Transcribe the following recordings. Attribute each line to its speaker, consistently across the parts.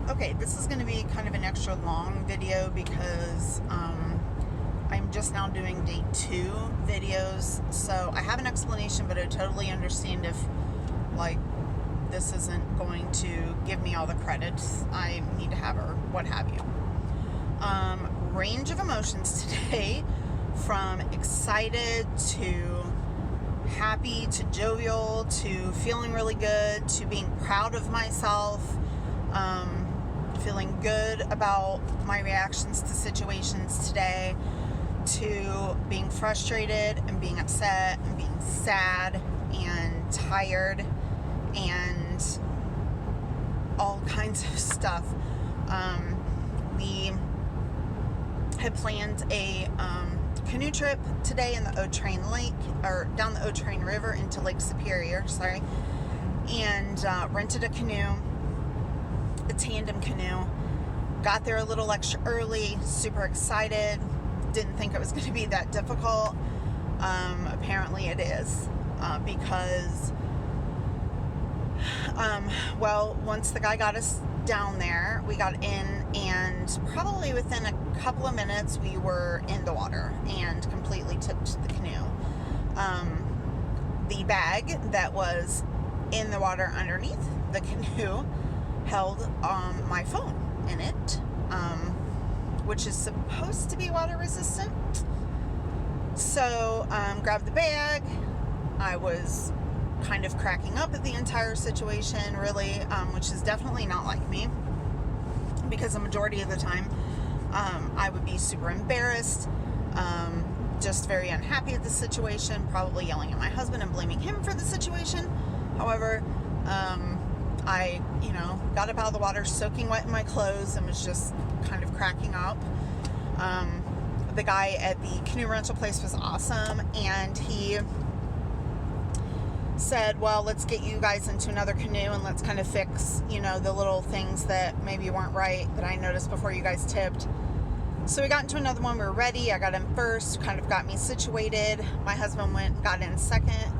Speaker 1: Okay, this is going to be kind of an extra long video because I'm just now doing day 2 videos. So I have an explanation, but I totally understand if, like, this isn't going to give me all the credits I need to have or what have you. Range of emotions today, from excited to happy to jovial to feeling really good to being proud of myself, feeling good about my reactions to situations today, to being frustrated and being upset and being sad and tired and all kinds of stuff. We had planned a canoe trip today in the Autrain Lake, or down the Autrain River into Lake Superior, and rented a canoe, a tandem canoe. Got there a little extra early, super excited. Didn't think it was going to be that difficult. Apparently it is, because once the guy got us down there, we got in, and probably within a couple of minutes we were in the water and completely tipped the canoe. The bag that was in the water underneath the canoe held my phone in it, which is supposed to be water resistant. So grabbed the bag. I was kind of cracking up at the entire situation, really, which is definitely not like me, because the majority of the time I would be super embarrassed, just very unhappy at the situation, probably yelling at my husband and blaming him for the situation. However, I, got up out of the water soaking wet in my clothes and was just kind of cracking up. The guy at the canoe rental place was awesome, and he said, well, let's get you guys into another canoe and let's kind of fix, the little things that maybe weren't right that I noticed before you guys tipped. So we got into another one. We were ready. I got in first, kind of got me situated. My husband went and got in second.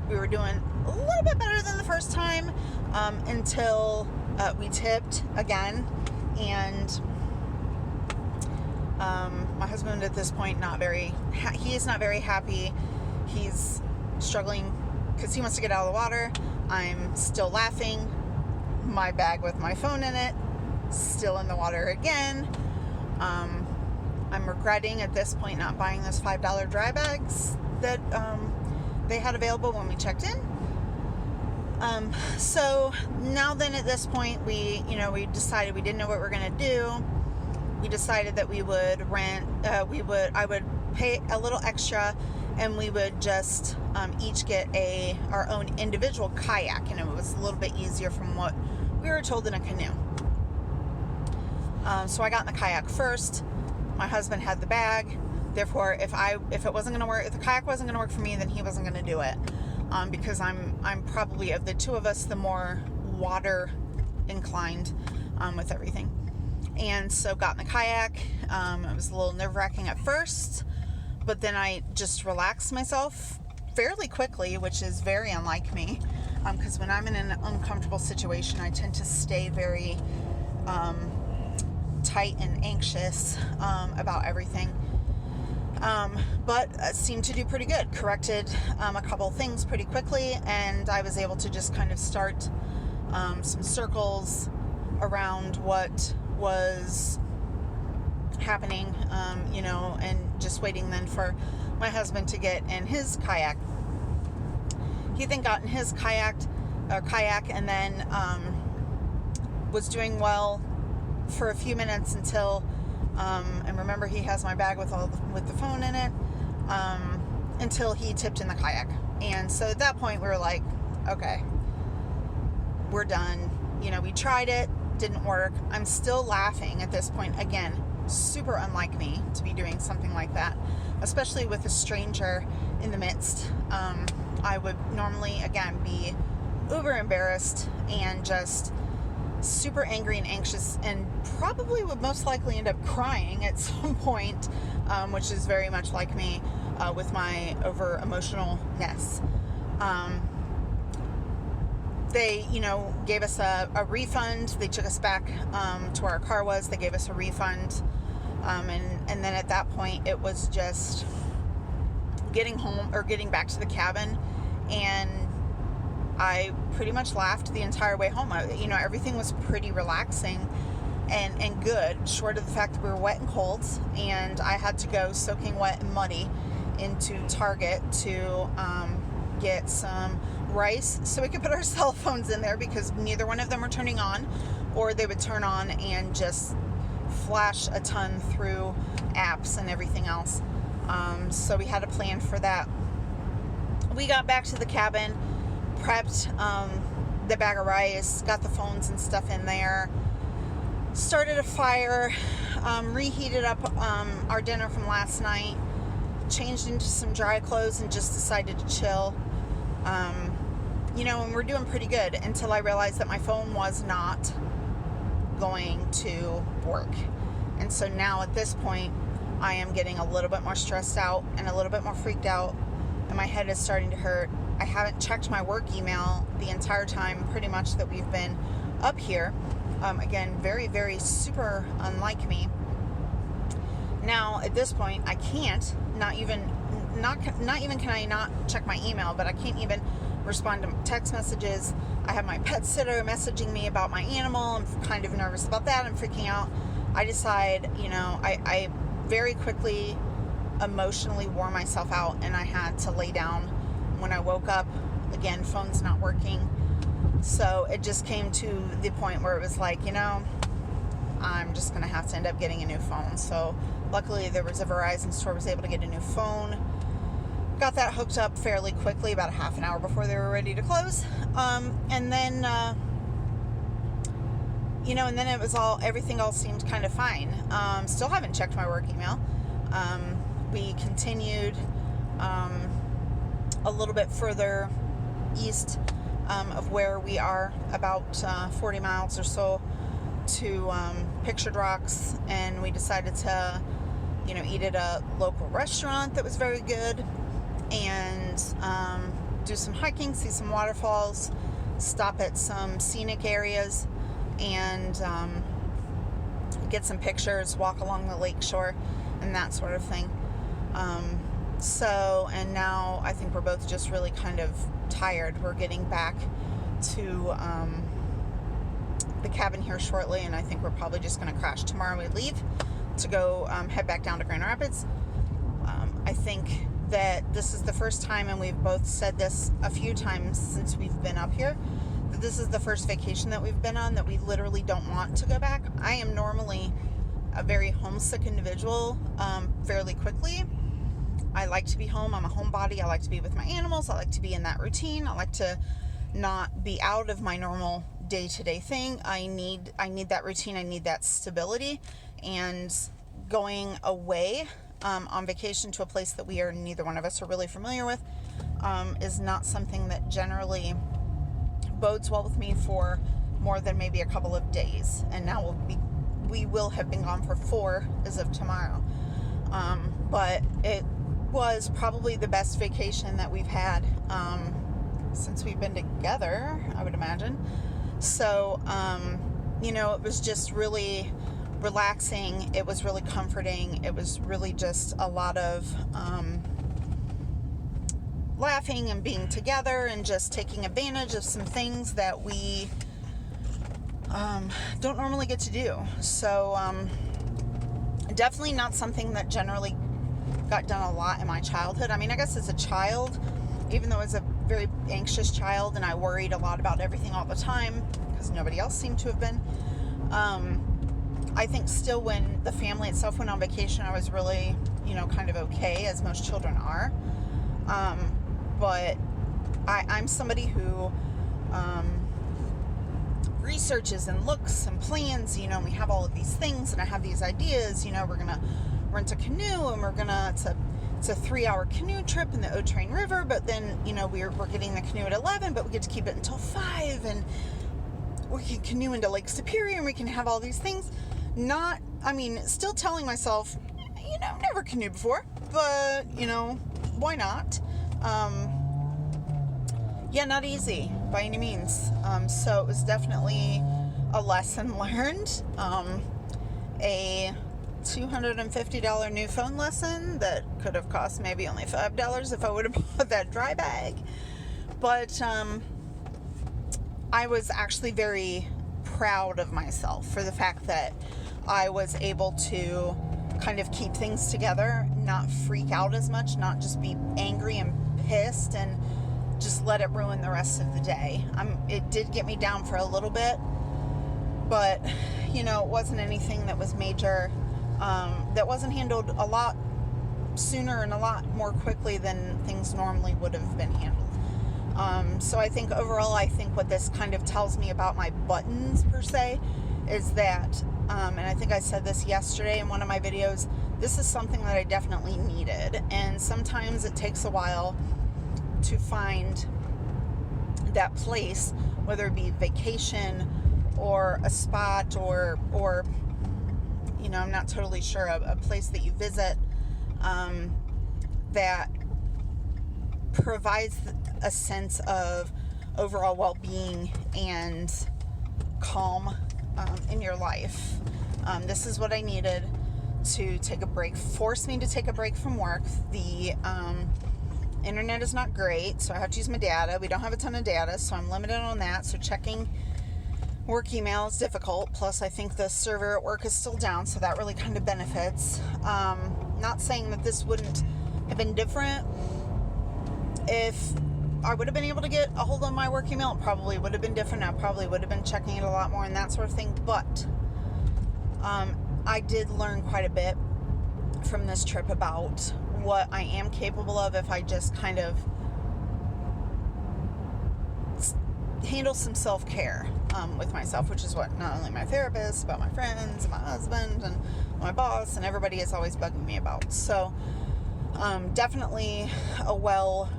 Speaker 1: We were doing a little bit better than the first time, until we tipped again. And my husband at this point, he is not very happy. He's struggling because he wants to get out of the water. I'm still laughing. My bag with my phone in it, still in the water again. I'm regretting at this point not buying those $5 dry bags that they had available when we checked in. So now then at this point, we decided we didn't know what we were going to do. We decided that we would rent, I would pay a little extra, and we would just each get our own individual kayak, and it was a little bit easier from what we were told in a canoe. So I got in the kayak first. My husband had the bag. Therefore, if it wasn't going to work, if the kayak wasn't going to work for me, then he wasn't going to do it, because I'm probably, of the two of us, the more water inclined with everything. And so got in the kayak. It was a little nerve-wracking at first, but then I just relaxed myself fairly quickly, which is very unlike me, because when I'm in an uncomfortable situation, I tend to stay very tight and anxious about everything. But seemed to do pretty good. Corrected a couple things pretty quickly, and I was able to just kind of start some circles around what was happening, and just waiting then for my husband to get in his kayak. He then got in his kayak and then was doing well for a few minutes until, and remember, he has my bag with the phone in it, until he tipped in the kayak. And so at that point we were like, okay, we're done. We tried it, didn't work. I'm still laughing at this point. Again, super unlike me to be doing something like that, especially with a stranger in the midst. I would normally, again, be uber embarrassed and just super angry and anxious, and probably would most likely end up crying at some point, which is very much like me with my over emotionalness. they, gave us a refund. They took us back to where our car was. They gave us a refund. And then at that point, it was just getting home or getting back to the cabin. And I pretty much laughed the entire way home. Everything was pretty relaxing and good, short of the fact that we were wet and cold. And I had to go soaking wet and muddy into Target to get some rice so we could put our cell phones in there, because neither one of them were turning on, or they would turn on and just flash a ton through apps and everything else. So we had a plan for that. We got back to the cabin, prepped the bag of rice, got the phones and stuff in there, started a fire, reheated up our dinner from last night, changed into some dry clothes, and just decided to chill. And we're doing pretty good until I realized that my phone was not going to work. And so now at this point, I am getting a little bit more stressed out and a little bit more freaked out, and my head is starting to hurt. I haven't checked my work email the entire time pretty much that we've been up here. Again, very, very super unlike me. Now at this point, I can't not even can I not check my email, but I can't even respond to text messages. I have my pet sitter messaging me about my animal. I'm kind of nervous about that. I'm freaking out. I decide, I very quickly emotionally wore myself out, and I had to lay down. When I woke up, again, phone's not working. So it just came to the point where it was like, I'm just going to have to end up getting a new phone. So luckily there was a Verizon store, was able to get a new phone. Got that hooked up fairly quickly, about a half an hour before they were ready to close. And then it was everything all seemed kind of fine. Still haven't checked my work email. We continued a little bit further east of where we are, about 40 miles or so, to Pictured Rocks, and we decided to, eat at a local restaurant that was very good, and do some hiking, see some waterfalls, stop at some scenic areas, and get some pictures, walk along the lake shore, and that sort of thing. And now I think we're both just really kind of tired. We're getting back to the cabin here shortly, and I think we're probably just going to crash tomorrow. We leave to go head back down to Grand Rapids. I think that this is the first time, and we've both said this a few times since we've been up here, that this is the first vacation that we've been on that we literally don't want to go back. I am normally a very homesick individual fairly quickly. I like to be home. I'm a homebody. I like to be with my animals. I like to be in that routine. I like to not be out of my normal day-to-day thing. I need that routine. I need that stability. And going away on vacation to a place that neither one of us are really familiar with is not something that generally bodes well with me for more than maybe a couple of days. And now we will have been gone for 4 as of tomorrow. But it was probably the best vacation that we've had since we've been together, I would imagine. So, it was just really relaxing. It was really comforting. It was really just a lot of laughing and being together and just taking advantage of some things that we don't normally get to do. So, definitely not something that generally got done a lot in my childhood. I mean, I guess as a child, even though I was a very anxious child and I worried a lot about everything all the time, because nobody else seemed to have been, I think still when the family itself went on vacation, I was really, kind of okay, as most children are. But I'm somebody who researches and looks and plans, we have all of these things and I have these ideas, we're going to rent a canoe and it's a 3-hour canoe trip in the Autrain River, but then, we're getting the canoe at 11, but we get to keep it until 5, and we can canoe into Lake Superior and we can have all these things. Still telling myself, never canoed before, but, why not? yeah, not easy by any means. So it was definitely a lesson learned. A $250 new phone lesson that could have cost maybe only $5 if I would have bought that dry bag. But I was actually very proud of myself for the fact that I was able to kind of keep things together, not freak out as much, not just be angry and pissed and just let it ruin the rest of the day. It did get me down for a little bit, but it wasn't anything that was major. That wasn't handled a lot sooner and a lot more quickly than things normally would have been handled. So I think overall, what this kind of tells me about my buttons per se is that, and I think I said this yesterday in one of my videos, this is something that I definitely needed. And sometimes it takes a while to find that place, whether it be vacation or a spot or I'm not totally sure, a place that you visit that provides a sense of overall well-being and calm in your life. This is what I needed to take a break, force me to take a break from work. The internet is not great, so I have to use my data. We don't have a ton of data, so I'm limited on that. So checking work email is difficult. Plus, I think the server at work is still down, so that really kind of benefits. Not saying that this wouldn't have been different. If I would have been able to get a hold of my work email, it probably would have been different. I probably would have been checking it a lot more and that sort of thing. But I did learn quite a bit from this trip about what I am capable of if I just kind of handle some self-care with myself, which is what not only my therapist, but my friends and my husband and my boss and everybody is always bugging me about. So definitely a well-rounded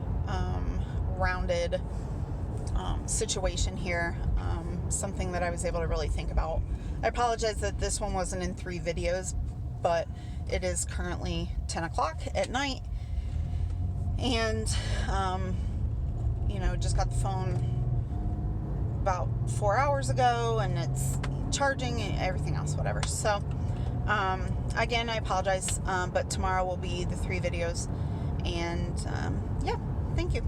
Speaker 1: situation here, something that I was able to really think about. I apologize that this one wasn't in 3 videos, but it is currently 10 o'clock at night, and just got the phone about 4 hours ago, and it's charging and everything else, whatever. So again, I apologize, but tomorrow will be the 3 videos, and yeah, thank you.